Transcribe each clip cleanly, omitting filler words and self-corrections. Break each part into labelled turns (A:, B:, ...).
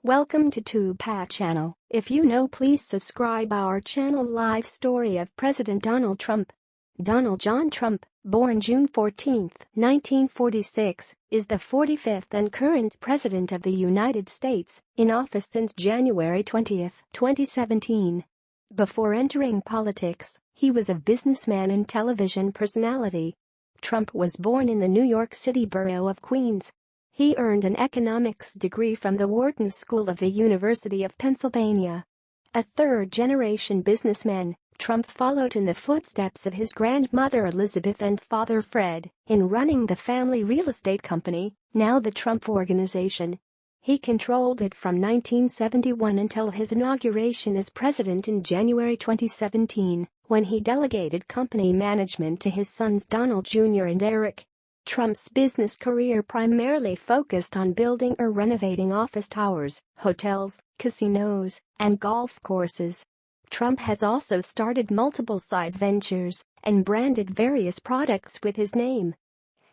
A: Welcome to Tupac channel. If you know, please subscribe our channel. Live story of President Donald Trump. Donald John Trump, born June 14, 1946, is the 45th and current President of the United States, in office since January 20, 2017. Before entering politics, he was a businessman and television personality. Trump was born in the New York City borough of Queens. He earned an economics degree from the Wharton School of the University of Pennsylvania. A third-generation businessman, Trump followed in the footsteps of his grandmother Elizabeth and father Fred in running the family real estate company, now the Trump Organization. He controlled it from 1971 until his inauguration as president in January 2017, when he delegated company management to his sons Donald Jr. and Eric. Trump's business career primarily focused on building or renovating office towers, hotels, casinos, and golf courses. Trump has also started multiple side ventures and branded various products with his name.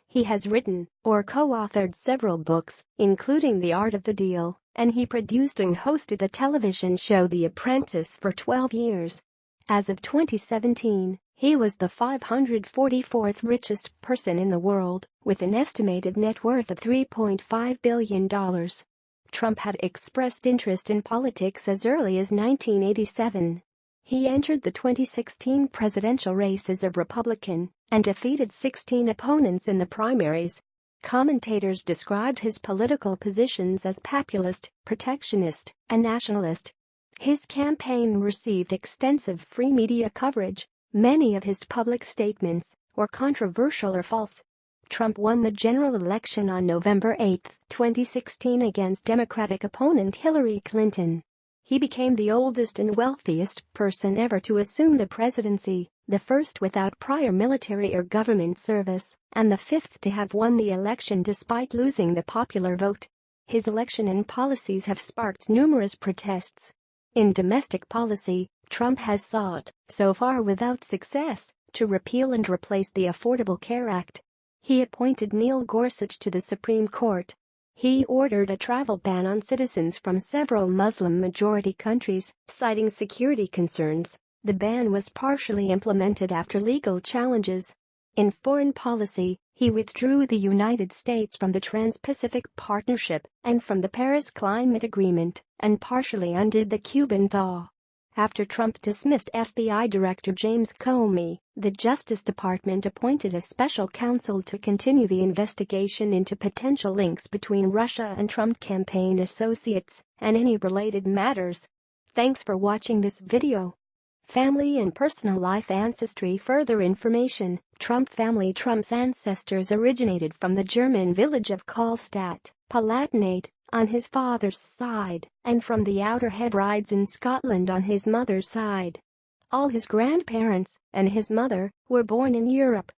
A: He has written or co-authored several books, including The Art of the Deal, and he produced and hosted the television show The Apprentice for 12 years. As of 2017, he was the 544th richest person in the world, with an estimated net worth of $3.5 billion. Trump had expressed interest in politics as early as 1987. He entered the 2016 presidential race as a Republican and defeated 16 opponents in the primaries. Commentators described his political positions as populist, protectionist, and nationalist. His campaign received extensive free media coverage. Many of his public statements were controversial or false. Trump won the general election on November 8, 2016 against Democratic opponent Hillary Clinton. He became the oldest and wealthiest person ever to assume the presidency, the first without prior military or government service, and the fifth to have won the election despite losing the popular vote. His election and policies have sparked numerous protests. In domestic policy, Trump has sought, so far without success, to repeal and replace the Affordable Care Act. He appointed Neil Gorsuch to the Supreme Court. He ordered a travel ban on citizens from several Muslim-majority countries, citing security concerns. The ban was partially implemented after legal challenges. In foreign policy, he withdrew the United States from the Trans-Pacific Partnership and from the Paris Climate Agreement, and partially undid the Cuban thaw. After Trump dismissed FBI Director James Comey, the Justice Department appointed a special counsel to continue the investigation into potential links between Russia and Trump campaign associates and any related matters. Thanks for watching this video. Family and personal life ancestry. Further information. Trump family. Trump's ancestors originated from the German village of Karlstadt, Palatinate, on his father's side, and from the Outer Hebrides in Scotland on his mother's side. All his grandparents and his mother were born in Europe.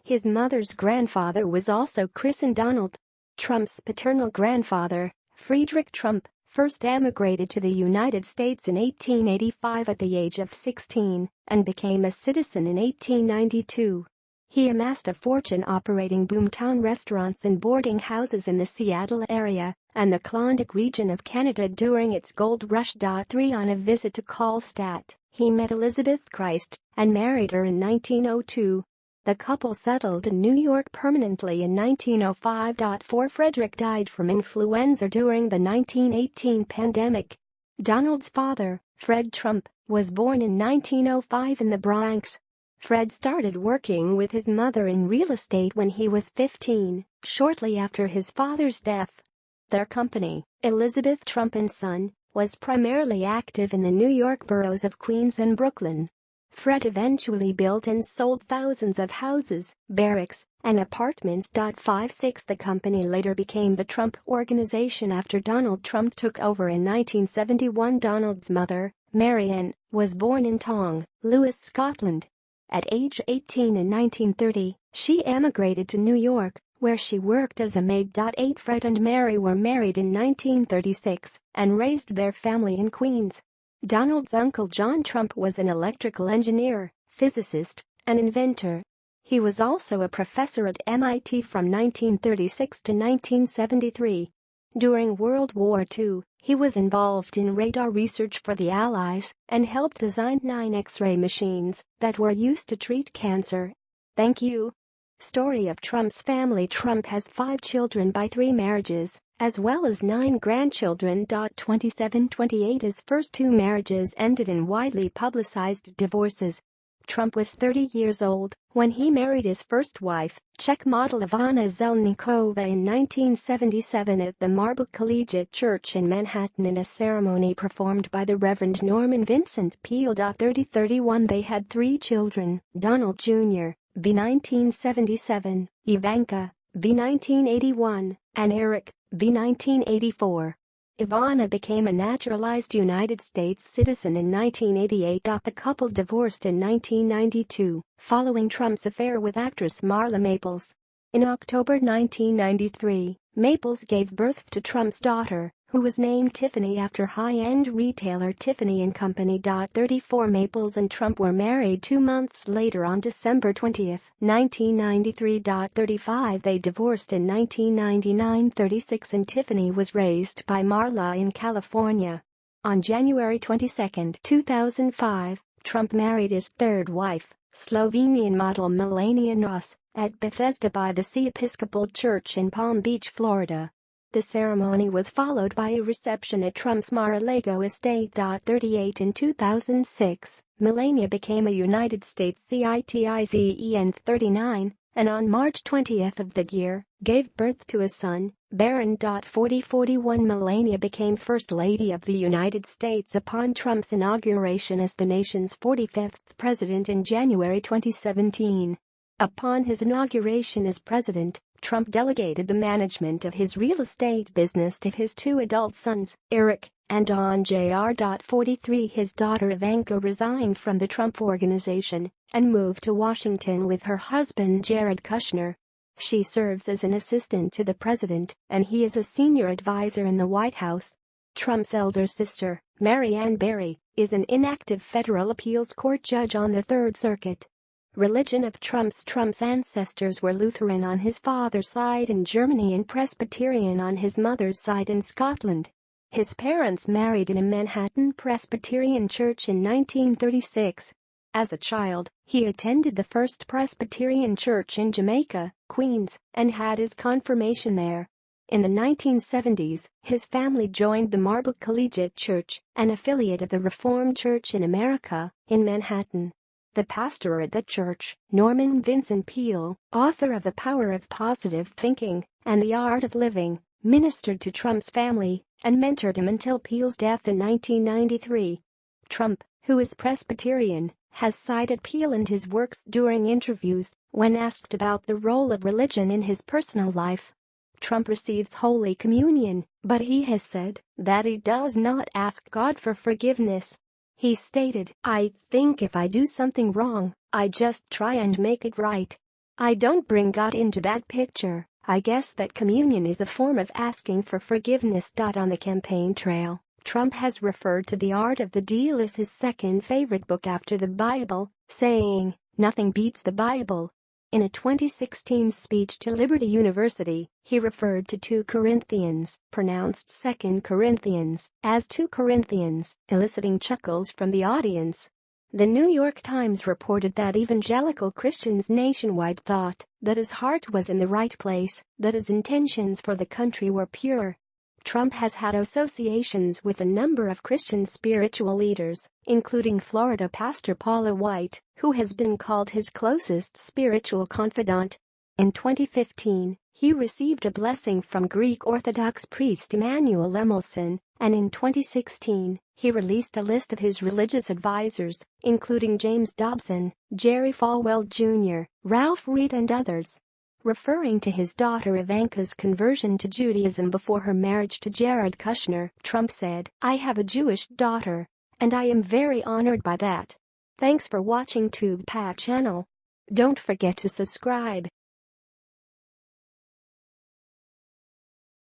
A: His mother's grandfather was also christened Donald. Trump's paternal grandfather, Frederick Trump, first emigrated to the United States in 1885 at the age of 16 and became a citizen in 1892. He amassed a fortune operating boomtown restaurants and boarding houses in the Seattle area and the Klondike region of Canada during its gold rush. 3 On a visit to Karlstadt, he met Elizabeth Christ and married her in 1902. The couple settled in New York permanently in 1905. 4 Frederick died from influenza during the 1918 pandemic. Donald's father, Fred Trump, was born in 1905 in the Bronx. Fred started working with his mother in real estate when he was 15, shortly after his father's death. Their company, Elizabeth Trump & Son, was primarily active in the New York boroughs of Queens and Brooklyn. Fred eventually built and sold thousands of houses, barracks, and apartments. 5-6 The company later became the Trump Organization after Donald Trump took over in 1971. Donald's mother, Marianne, was born in Tong, Lewis, Scotland. At age 18 in 1930, she emigrated to New York, where she worked as a maid. 8 Fred and Mary were married in 1936 and raised their family in Queens. Donald's uncle John Trump was an electrical engineer, physicist, and inventor. He was also a professor at MIT from 1936 to 1973. During World War II, he was involved in radar research for the Allies and helped design 9 X-ray machines that were used to treat cancer. Thank you. Story of Trump's family. Trump has 5 children by 3 marriages, as well as 9 grandchildren. 2728 His first 2 marriages ended in widely publicized divorces. Trump was 30 years old when he married his first wife, Czech model Ivana Zelníková, in 1977 at the Marble Collegiate Church in Manhattan in a ceremony performed by the Reverend Norman Vincent Peale. 3031 They had 3 children: Donald Jr., b. 1977, Ivanka, b. 1981, and Eric, b. 1984. Ivana became a naturalized United States citizen in 1988. The couple divorced in 1992, following Trump's affair with actress Marla Maples. In October 1993, Maples gave birth to Trump's daughter, who was named Tiffany after high-end retailer Tiffany & Company. 34 Maples and Trump were married 2 months later on December 20, 1993. 35 They divorced in 1999. 36 And Tiffany was raised by Marla in California. On January 22, 2005, Trump married his third wife, Slovenian model Melania Noss, at Bethesda by the Sea Episcopal Church in Palm Beach, Florida. The ceremony was followed by a reception at Trump's Mar-a-Lago estate. 38 In 2006, Melania became a United States citizen. 39, and on March 20 of that year, gave birth to a son, Barron. 41 Melania became First Lady of the United States upon Trump's inauguration as the nation's 45th president in January 2017. Upon his inauguration as president, Trump delegated the management of his real estate business to his 2 adult sons, Eric and Don Jr. 43 His daughter Ivanka resigned from the Trump Organization and moved to Washington with her husband Jared Kushner. She serves as an assistant to the president, and he is a senior advisor in the White House. Trump's elder sister, Marianne Barry, is an inactive federal appeals court judge on the Third Circuit. Religion of Trump's ancestors were Lutheran on his father's side in Germany and Presbyterian on his mother's side in Scotland. His parents married in a Manhattan Presbyterian church in 1936. As a child, he attended the First Presbyterian Church in Jamaica, Queens, and had his confirmation there. In the 1970s, his family joined the Marble Collegiate Church, an affiliate of the Reformed Church in America, in Manhattan. The pastor at the church, Norman Vincent Peale, author of The Power of Positive Thinking and the Art of Living, ministered to Trump's family and mentored him until Peale's death in 1993. Trump, who is Presbyterian, has cited Peale and his works during interviews when asked about the role of religion in his personal life. Trump receives Holy Communion, but he has said that he does not ask God for forgiveness. He stated, "I think if I do something wrong, I just try and make it right. I don't bring God into that picture. I guess that communion is a form of asking for forgiveness." On the campaign trail, Trump has referred to The Art of the Deal as his second favorite book after the Bible, saying, "Nothing beats the Bible." In a 2016 speech to Liberty University, he referred to 2 Corinthians, pronounced 2 Corinthians, as 2 Corinthians, eliciting chuckles from the audience. The New York Times reported that evangelical Christians nationwide thought that his heart was in the right place, that his intentions for the country were pure. Trump has had associations with a number of Christian spiritual leaders, including Florida pastor Paula White, who has been called his closest spiritual confidant. In 2015, he received a blessing from Greek Orthodox priest Emanuel Emelson, and in 2016, he released a list of his religious advisors, including James Dobson, Jerry Falwell Jr., Ralph Reed and others. Referring to his daughter Ivanka's conversion to Judaism before her marriage to Jared Kushner, Trump said, "I have a Jewish daughter, and I am very honored by that." Thanks for watching TubePat channel. Don't forget to subscribe.